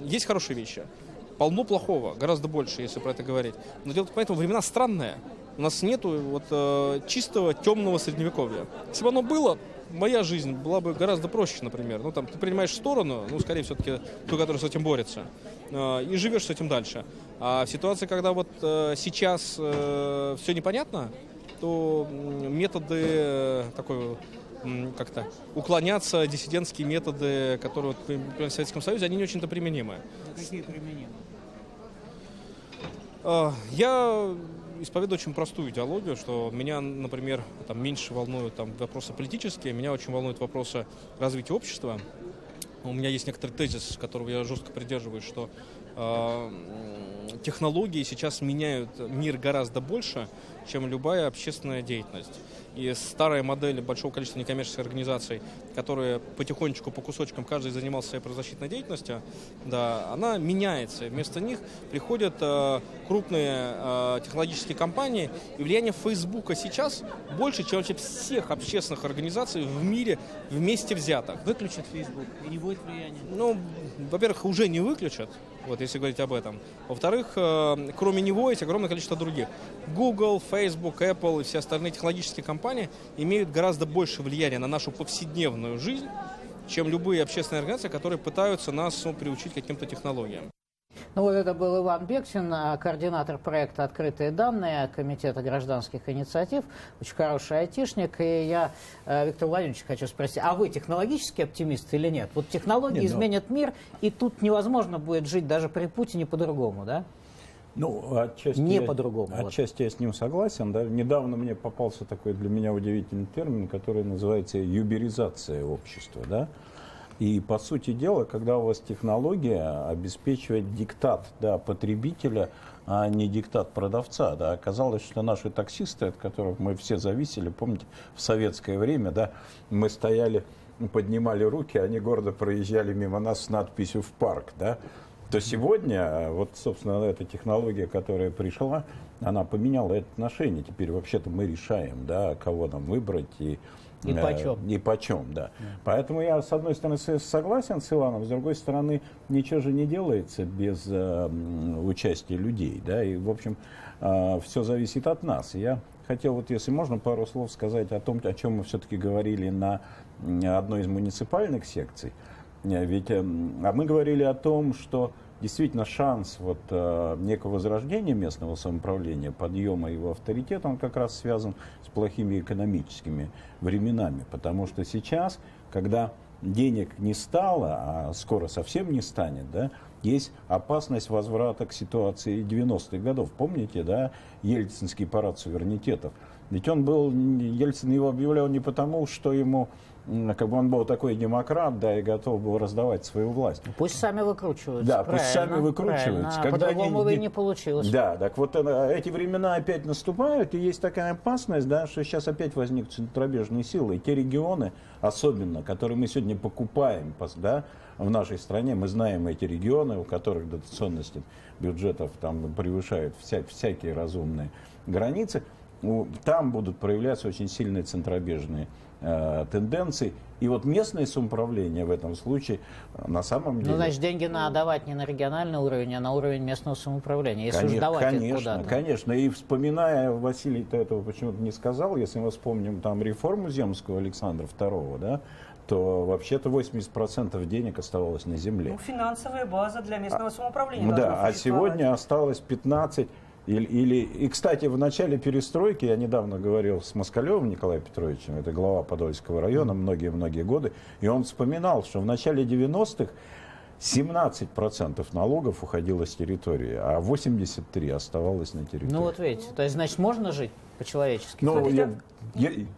Есть хорошие вещи. Полно плохого, гораздо больше, если про это говорить. Но дело поэтому времена странные. У нас нету вот чистого темного средневековья. Если бы оно было, моя жизнь была бы гораздо проще, например. Ну, там, ты принимаешь сторону, ну, скорее все-таки ту, которая с этим борется, и живешь с этим дальше. А в ситуации, когда вот сейчас все непонятно, то методы такой как-то уклоняться, диссидентские методы, которые вот, в Советском Союзе, они не очень-то применимы. Какие применимы? Я исповедую очень простую идеологию, что меня, например, там, меньше волнуют там, вопросы политические, меня очень волнуют вопросы развития общества. У меня есть некоторый тезис, которого я жестко придерживаюсь, что технологии сейчас меняют мир гораздо больше, чем любая общественная деятельность. И старая модель большого количества некоммерческих организаций, которые потихонечку, по кусочкам, каждый занимался своей правозащитной деятельностью, да, она меняется. Вместо них приходят крупные технологические компании, и влияние Фейсбука сейчас больше, чем вообще всех общественных организаций в мире вместе взятых. Выключат Фейсбук, и не будет влияния? Ну, во-первых, уже не выключат, вот если говорить об этом. Во-вторых, кроме него есть огромное количество других. Google, Facebook, Apple и все остальные технологические компании имеют гораздо больше влияния на нашу повседневную жизнь, чем любые общественные организации, которые пытаются нас приучить к каким-то технологиям. Ну вот это был Иван Бексин, координатор проекта «Открытые данные» Комитета гражданских инициатив, очень хороший айтишник. И я, Виктор Владимирович, хочу спросить, а вы технологический оптимист или нет? Вот технологии изменят мир, и тут невозможно будет жить даже при Путине по-другому, да? Ну, отчасти, не по-другому. Отчасти я с ним согласен. Да? Недавно мне попался такой для меня удивительный термин, который называется юберизация общества. Да? И, по сути дела, когда у вас технология обеспечивает диктат, да, потребителя, а не диктат продавца. Да. Оказалось, что наши таксисты, от которых мы все зависели, помните, в советское время, да, мы стояли, поднимали руки, они гордо проезжали мимо нас с надписью «В парк». Да. То сегодня, вот, собственно, эта технология, которая пришла, она поменяла это отношение. Теперь вообще-то мы решаем, да, кого нам выбрать и почем. И почем, да. Поэтому я, с одной стороны, согласен с Иваном, с другой стороны, ничего же не делается без участия людей, да, и, в общем, все зависит от нас. И я хотел, вот, если можно, пару слов сказать о том, о чем мы все-таки говорили на одной из муниципальных секций. Ведь мы говорили о том, что действительно шанс вот, некого возрождения местного самоуправления, подъема его авторитета, он как раз связан с плохими экономическими временами. Потому что сейчас, когда денег не стало, а скоро совсем не станет, да, есть опасность возврата к ситуации 90-х годов. Помните, да, Ельцинский парад суверенитетов? Ведь он был, Ельцин его объявлял не потому, что ему, как бы он был такой демократ, да, и готов был раздавать свою власть. Пусть сами выкручиваются. Да, пусть сами выкручиваются. По-другому и не получилось. Да, так вот эти времена опять наступают, и есть такая опасность, да, что сейчас опять возникнут центробежные силы. И те регионы, особенно, которые мы сегодня покупаем, да, в нашей стране, мы знаем эти регионы, у которых дотационность бюджетов там превышает всякие разумные границы. Там будут проявляться очень сильные центробежные тенденции. И вот местное самоуправление в этом случае на самом деле... Ну, значит, деньги надо давать не на региональный уровень, а на уровень местного самоуправления. Если уж давать их куда-то. Конечно. И вспоминая, Василий-то этого почему-то не сказал, если мы вспомним там реформу земскую Александра II, да, то вообще-то 80% денег оставалось на земле. Ну, финансовая база для местного самоуправления. Да, а сегодня осталось 15%. И, кстати, в начале перестройки, я недавно говорил с Москалевым Николаем Петровичем, это глава Подольского района, многие-многие годы, и он вспоминал, что в начале 90-х 17% налогов уходило с территории, а 83% оставалось на территории. Ну вот видите, то есть, значит, можно жить по-человечески? Ну,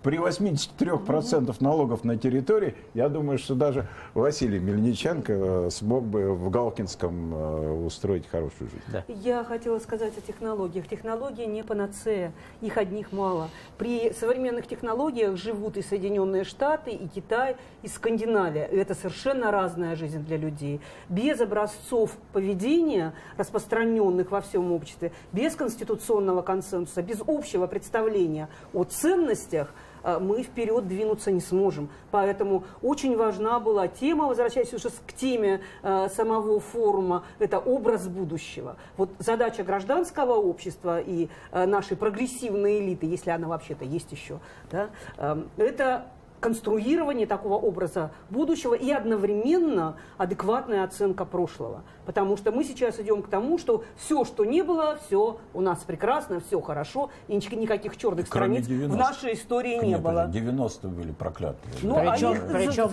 При 83% налогов на территории, я думаю, что даже Василий Мельниченко смог бы в Галкинском устроить хорошую жизнь. Да. Я хотела сказать о технологиях. Технологии не панацея, их одних мало. При современных технологиях живут и Соединенные Штаты, и Китай, и Скандинавия. И это совершенно разная жизнь для людей. Без образцов поведения, распространенных во всем обществе, без конституционного консенсуса, без общего представления о ценностях, мы вперед двинуться не сможем. Поэтому очень важна была тема, возвращаясь уже к теме самого форума, это образ будущего. Вот задача гражданского общества и нашей прогрессивной элиты, если она вообще-то есть еще, да, это конструирование такого образа будущего и одновременно адекватная оценка прошлого. Потому что мы сейчас идем к тому, что все, что не было, все у нас прекрасно, все хорошо, и никаких черных страниц в нашей истории не было. 90-е были проклятые. Ну, причем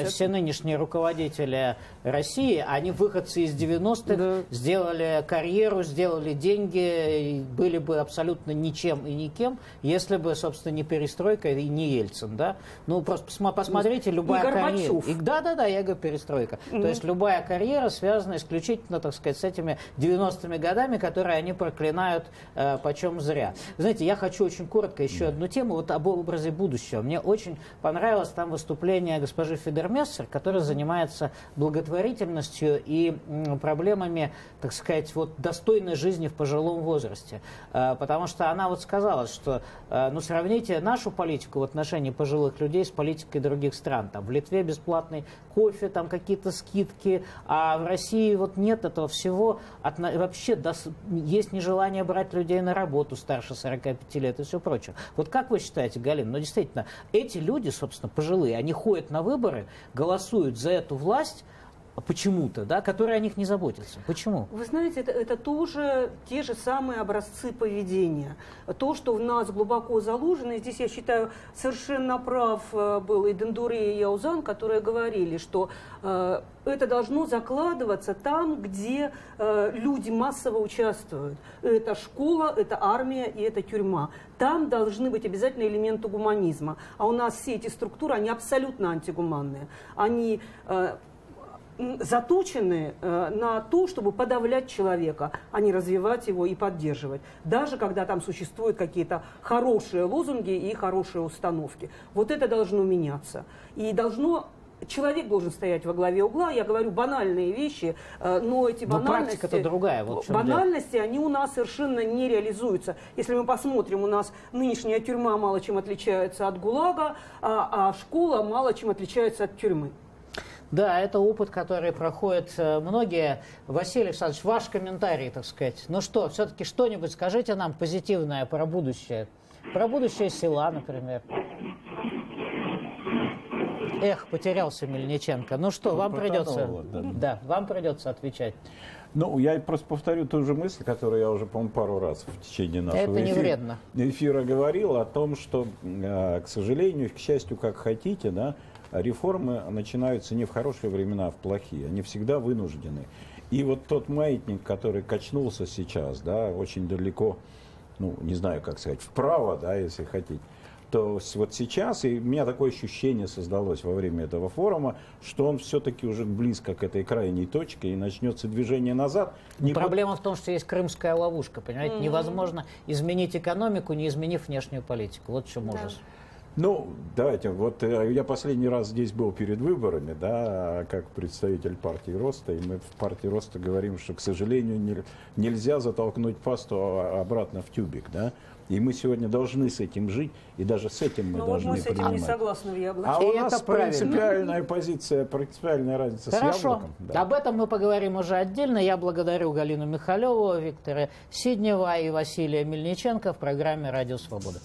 все нынешние руководители России, они выходцы из 90-х, да, сделали карьеру, сделали деньги, и были бы абсолютно ничем и никем, если бы, собственно, не перестройка и не Ельцин, да? Ну, просто посмотрите, любая карьера. Да, я говорю перестройка. То есть любая карьера связана исключительно, так сказать, с этими 90-ми годами, которые они проклинают почем зря. Знаете, я хочу очень коротко еще одну тему, вот об образе будущего. Мне очень понравилось там выступление госпожи Федермессер, которая занимается благотворительностью и проблемами, так сказать, вот достойной жизни в пожилом возрасте. Потому что она вот сказала, что, ну, сравните нашу политику в отношении пожилых людей с политикой других стран. Там в Литве бесплатный кофе, там какие-то скидки, а в России вот нет этого всего. Вообще есть нежелание брать людей на работу старше 45 лет и все прочее. Вот как вы считаете, Галина, ну действительно, эти люди, собственно, пожилые, они ходят на выборы, голосуют за эту власть, почему-то, да, которые о них не заботятся. Почему? Вы знаете, это тоже те же самые образцы поведения. То, что в нас глубоко заложено, и здесь, я считаю, совершенно прав был и Дендуре, и Яузан, которые говорили, что это должно закладываться там, где люди массово участвуют. Это школа, это армия и это тюрьма. Там должны быть обязательно элементы гуманизма. А у нас все эти структуры, они абсолютно антигуманные. Они заточены на то, чтобы подавлять человека, а не развивать его и поддерживать. Даже когда там существуют какие-то хорошие лозунги и хорошие установки. Вот это должно меняться. И человек должен стоять во главе угла. Я говорю банальные вещи, но эти банальности... практика-то другая. Вот банальности, они у нас совершенно не реализуются. Если мы посмотрим, у нас нынешняя тюрьма мало чем отличается от ГУЛАГа, а школа мало чем отличается от тюрьмы. Да, это опыт, который проходят многие. Василий Александрович, ваш комментарий, так сказать. Ну что, все-таки что-нибудь скажите нам позитивное про будущее. Про будущее села, например. Эх, потерялся Мельниченко. Ну что, вам придется, вам придется отвечать. Ну, я просто повторю ту же мысль, которую я уже, по-моему, пару раз в течение нашего эфира говорил о том, что, к сожалению, к счастью, как хотите, да, реформы начинаются не в хорошие времена, а в плохие. Они всегда вынуждены. И вот тот маятник, который качнулся сейчас, да, очень далеко, ну, не знаю, как сказать, вправо, да, если хотите, то вот сейчас, и у меня такое ощущение создалось во время этого форума, что он все-таки уже близко к этой крайней точке, и начнется движение назад. Проблема в том, что есть крымская ловушка, понимаете? Невозможно изменить экономику, не изменив внешнюю политику. Вот в чем ужас. Ну, давайте, вот я последний раз здесь был перед выборами, да, как представитель партии Роста, и мы в партии Роста говорим, что, к сожалению, нельзя затолкнуть пасту обратно в тюбик, да, и мы сегодня должны с этим жить, и даже с этим мы должны принимать. Мы с этим не согласны в Яблоке. А у нас принципиальная позиция, принципиальная разница с Яблоком. Да. Об этом мы поговорим уже отдельно. Я благодарю Галину Михалеву, Виктора Сиднева и Василия Мельниченко в программе «Радио Свобода».